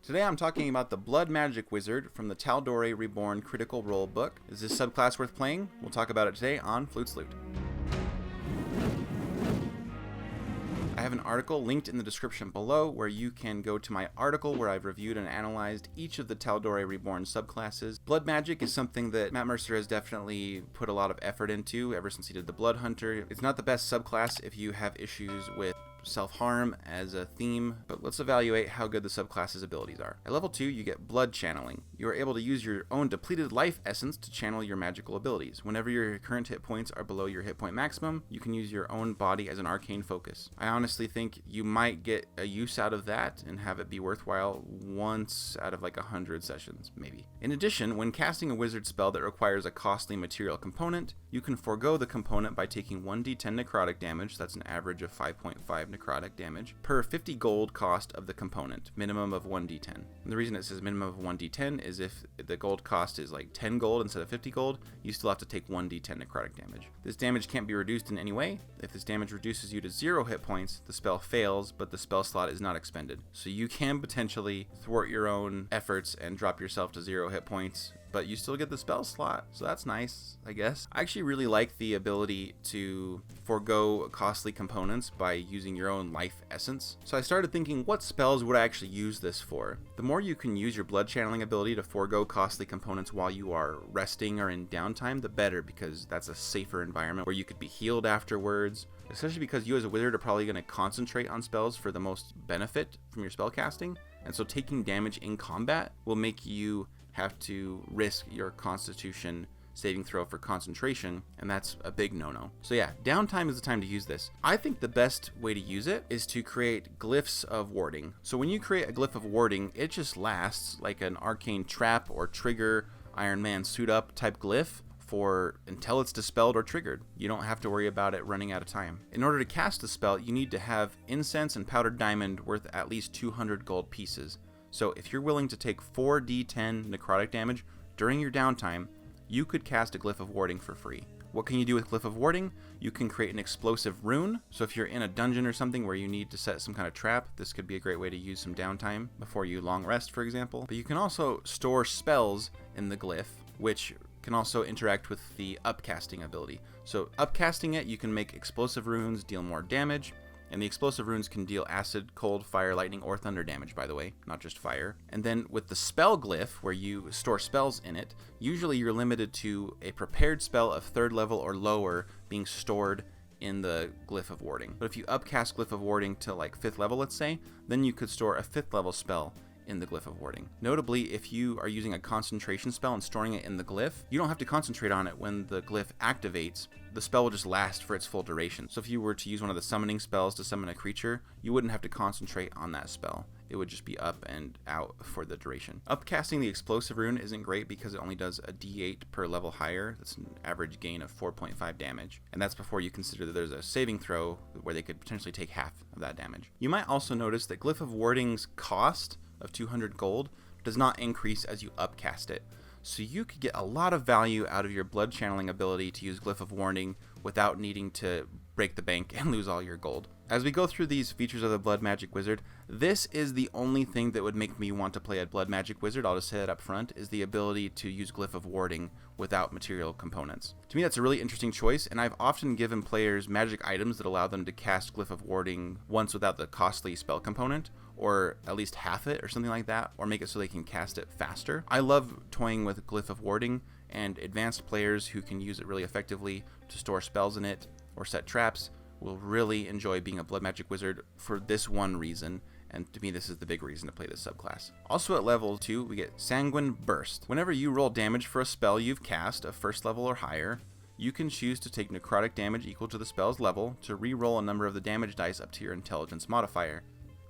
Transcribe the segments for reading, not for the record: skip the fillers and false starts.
Today I'm talking about the Blood Magic Wizard from the Tal'Dorei Reborn Critical Role book. Is this subclass worth playing? We'll talk about it today on Flute Salute. I have an article linked in the description below where you can go to my article where I've reviewed and analyzed each of the Tal'Dorei Reborn subclasses. Blood Magic is something that Matt Mercer has definitely put a lot of effort into ever since he did the Blood Hunter. It's not the best subclass if you have issues with self-harm as a theme, but let's evaluate how good the subclass's abilities are. At level 2, you get Blood Channeling. You are able to use your own depleted life essence to channel your magical abilities. Whenever your current hit points are below your hit point maximum, you can use your own body as an arcane focus. I honestly think you might get a use out of that and have it be worthwhile once out of like 100 sessions, maybe. In addition, when casting a wizard spell that requires a costly material component, you can forego the component by taking 1d10 necrotic damage, that's an average of 5.5 necrotic damage, per 50 gold cost of the component, minimum of 1d10. And the reason it says minimum of 1d10 is if the gold cost is like 10 gold instead of 50 gold, you still have to take 1d10 necrotic damage. This damage can't be reduced in any way. If this damage reduces you to 0 hit points, the spell fails, but the spell slot is not expended. So you can potentially thwart your own efforts and drop yourself to 0 hit points, but you still get the spell slot, so that's nice, I guess. I actually really like the ability to forego costly components by using your own life essence. So I started thinking, what spells would I actually use this for? The more you can use your blood channeling ability to forego costly components while you are resting or in downtime, the better, because that's a safer environment where you could be healed afterwards, especially because you as a wizard are probably going to concentrate on spells for the most benefit from your spell casting, and so taking damage in combat will make you have to risk your constitution saving throw for concentration, and that's a big no-no. So yeah, downtime is the time to use this. I think the best way to use it is to create glyphs of warding. So when you create a glyph of warding, it just lasts like an arcane trap or trigger Iron Man suit up type glyph until it's dispelled or triggered. You don't have to worry about it running out of time. In order to cast the spell, you need to have incense and powdered diamond worth at least 200 gold pieces. So if you're willing to take 4d10 necrotic damage during your downtime, you could cast a Glyph of Warding for free. What can you do with Glyph of Warding? You can create an explosive rune. So if you're in a dungeon or something where you need to set some kind of trap, this could be a great way to use some downtime before you long rest, for example. But you can also store spells in the glyph, which can also interact with the upcasting ability. So upcasting it, you can make explosive runes deal more damage. And the explosive runes can deal acid, cold, fire, lightning, or thunder damage, by the way, not just fire. And then with the spell glyph, where you store spells in it, usually you're limited to a prepared spell of 3rd level or lower being stored in the Glyph of Warding. But if you upcast Glyph of Warding to like 5th level, let's say, then you could store a 5th level spell in the Glyph of Warding. Notably, if you are using a concentration spell and storing it in the glyph, you don't have to concentrate on it when the glyph activates. The spell will just last for its full duration. So if you were to use one of the summoning spells to summon a creature, you wouldn't have to concentrate on that spell. It would just be up and out for the duration. Upcasting the explosive rune isn't great because it only does a d8 per level higher. That's an average gain of 4.5 damage. And that's before you consider that there's a saving throw where they could potentially take half of that damage. You might also notice that Glyph of Warding's cost of 200 gold does not increase as you upcast it. So you could get a lot of value out of your blood channeling ability to use Glyph of Warding without needing to break the bank and lose all your gold. As we go through these features of the Blood Magic Wizard, this is the only thing that would make me want to play a Blood Magic Wizard, I'll just say it up front, is the ability to use Glyph of Warding without material components. To me, that's a really interesting choice, and I've often given players magic items that allow them to cast Glyph of Warding once without the costly spell component, or at least half it or something like that, or make it so they can cast it faster. I love toying with Glyph of Warding, and advanced players who can use it really effectively to store spells in it or set traps will really enjoy being a Blood Magic Wizard for this one reason, and to me this is the big reason to play this subclass. Also at level 2, we get Sanguine Burst. Whenever you roll damage for a spell you've cast of 1st level or higher, you can choose to take necrotic damage equal to the spell's level to re-roll a number of the damage dice up to your intelligence modifier.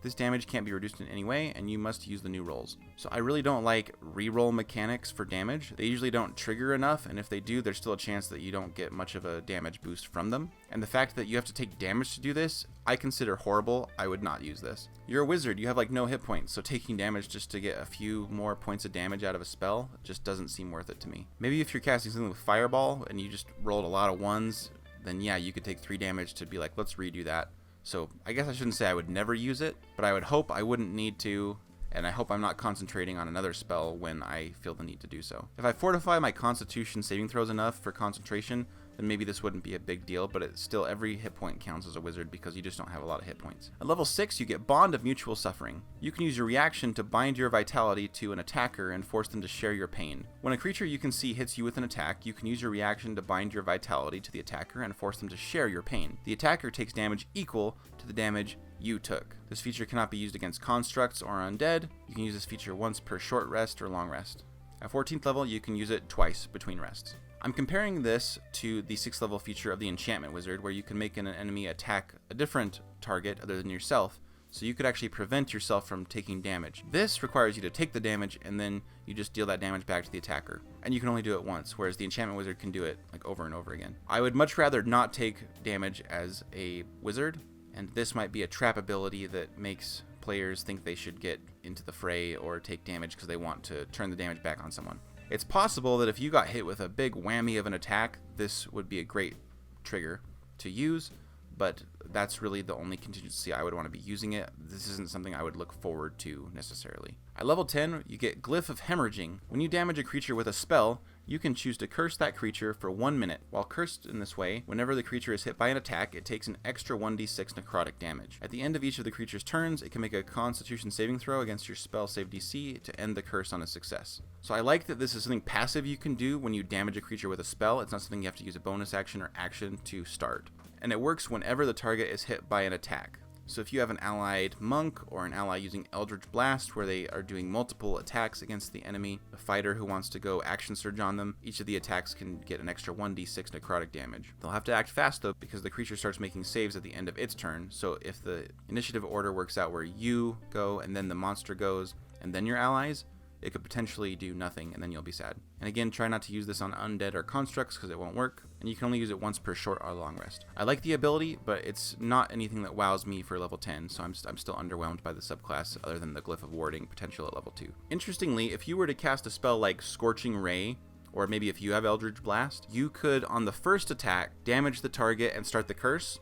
This damage can't be reduced in any way, and you must use the new rolls. So I really don't like reroll mechanics for damage. They usually don't trigger enough, and if they do, there's still a chance that you don't get much of a damage boost from them. And the fact that you have to take damage to do this, I consider horrible. I would not use this. You're a wizard, you have like no hit points, so taking damage just to get a few more points of damage out of a spell just doesn't seem worth it to me. Maybe if you're casting something with Fireball and you just rolled a lot of ones, then yeah, you could take 3 damage to be like, let's redo that. So I guess I shouldn't say I would never use it, but I would hope I wouldn't need to, and I hope I'm not concentrating on another spell when I feel the need to do so. If I fortify my Constitution saving throws enough for concentration, then maybe this wouldn't be a big deal, but it's still, every hit point counts as a wizard because you just don't have a lot of hit points. At level 6, you get Bond of Mutual Suffering. You can use your reaction to bind your vitality to an attacker and force them to share your pain. When a creature you can see hits you with an attack, you can use your reaction to bind your vitality to the attacker and force them to share your pain. The attacker takes damage equal to the damage you took. This feature cannot be used against constructs or undead. You can use this feature once per short rest or long rest. At 14th level, you can use it twice between rests. I'm comparing this to the 6th level feature of the Enchantment Wizard, where you can make an enemy attack a different target other than yourself, so you could actually prevent yourself from taking damage. This requires you to take the damage, and then you just deal that damage back to the attacker. And you can only do it once, whereas the Enchantment Wizard can do it like over and over again. I would much rather not take damage as a wizard, and this might be a trap ability that makes players think they should get into the fray or take damage because they want to turn the damage back on someone. It's possible that if you got hit with a big whammy of an attack, this would be a great trigger to use, but that's really the only contingency I would want to be using it. This isn't something I would look forward to necessarily. At level 10, you get Glyph of Hemorrhaging. When you damage a creature with a spell, you can choose to curse that creature for 1 minute. While cursed in this way, whenever the creature is hit by an attack, it takes an extra 1d6 necrotic damage. At the end of each of the creature's turns, it can make a Constitution saving throw against your spell save DC to end the curse on a success. So I like that this is something passive you can do when you damage a creature with a spell. It's not something you have to use a bonus action or action to start. And it works whenever the target is hit by an attack. So if you have an allied monk or an ally using Eldritch Blast where they are doing multiple attacks against the enemy, a fighter who wants to go action surge on them, each of the attacks can get an extra 1d6 necrotic damage. They'll have to act fast though because the creature starts making saves at the end of its turn, so if the initiative order works out where you go and then the monster goes and then your allies, it could potentially do nothing and then you'll be sad. And again, try not to use this on undead or constructs because it won't work, and you can only use it once per short or long rest. I like the ability, but it's not anything that wows me for level 10, so I'm still underwhelmed by the subclass other than the Glyph of Warding potential at level 2. Interestingly, if you were to cast a spell like Scorching Ray, or maybe if you have Eldritch Blast, you could on the first attack damage the target and start the curse,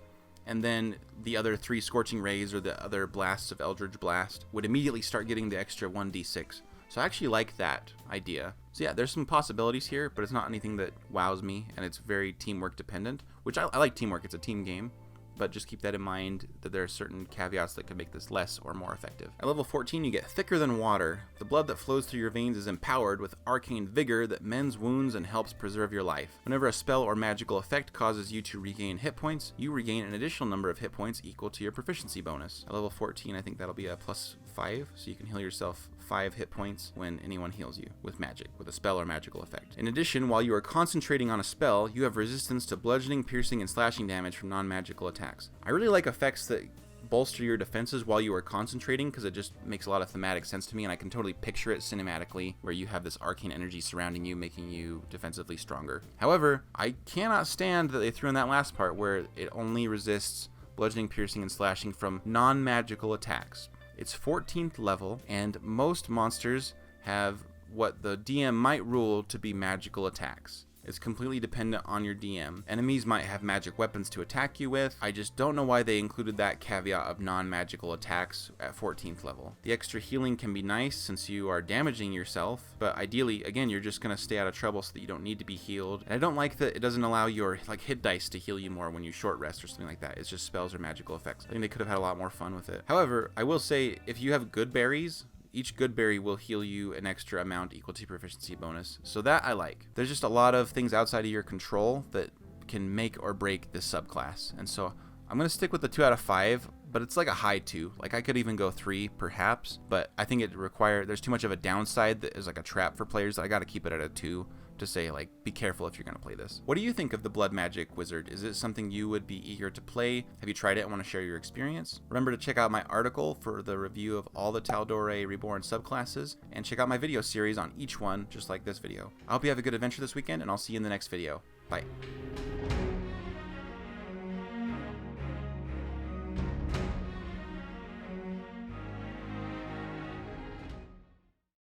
and then the other 3 Scorching Rays or the other blasts of Eldritch Blast would immediately start getting the extra 1d6. So I actually like that idea. So yeah, there's some possibilities here, but it's not anything that wows me, and it's very teamwork dependent, which I like teamwork. It's a team game, but just keep that in mind that there are certain caveats that could make this less or more effective. At level 14, you get Thicker Than Water. The blood that flows through your veins is empowered with arcane vigor that mends wounds and helps preserve your life. Whenever a spell or magical effect causes you to regain hit points, you regain an additional number of hit points equal to your proficiency bonus. At level 14, I think that'll be a +5, so you can heal yourself 5 hit points when anyone heals you with magic, with a spell or magical effect. In addition, while you are concentrating on a spell, you have resistance to bludgeoning, piercing, and slashing damage from non-magical attacks. I really like effects that bolster your defenses while you are concentrating because it just makes a lot of thematic sense to me, and I can totally picture it cinematically where you have this arcane energy surrounding you, making you defensively stronger. However, I cannot stand that they threw in that last part where it only resists bludgeoning, piercing, and slashing from non-magical attacks. It's 14th level, and most monsters have what the DM might rule to be magical attacks. It's completely dependent on your DM. Enemies might have magic weapons to attack you with. I just don't know why they included that caveat of non-magical attacks at 14th level. The extra healing can be nice since you are damaging yourself, but ideally, again, you're just going to stay out of trouble so that you don't need to be healed. And I don't like that it doesn't allow your hit dice to heal you more when you short rest or something like that. It's just spells or magical effects. I think they could have had a lot more fun with it. However, I will say if you have good berries, each good berry will heal you an extra amount equal to proficiency bonus. So that I like. There's just a lot of things outside of your control that can make or break this subclass. And so I'm going to stick with the 2 out of 5, but it's like a high 2. Like I could even go 3 perhaps, but I think there's too much of a downside that is like a trap for players that I got to keep it at a 2 to say like be careful if you're going to play this. What do you think of the Blood Magic Wizard? Is it something you would be eager to play? Have you tried it and want to share your experience? Remember to check out my article for the review of all the Tal'Dorei Reborn subclasses, and check out my video series on each one just like this video. I hope you have a good adventure this weekend, and I'll see you in the next video. Bye.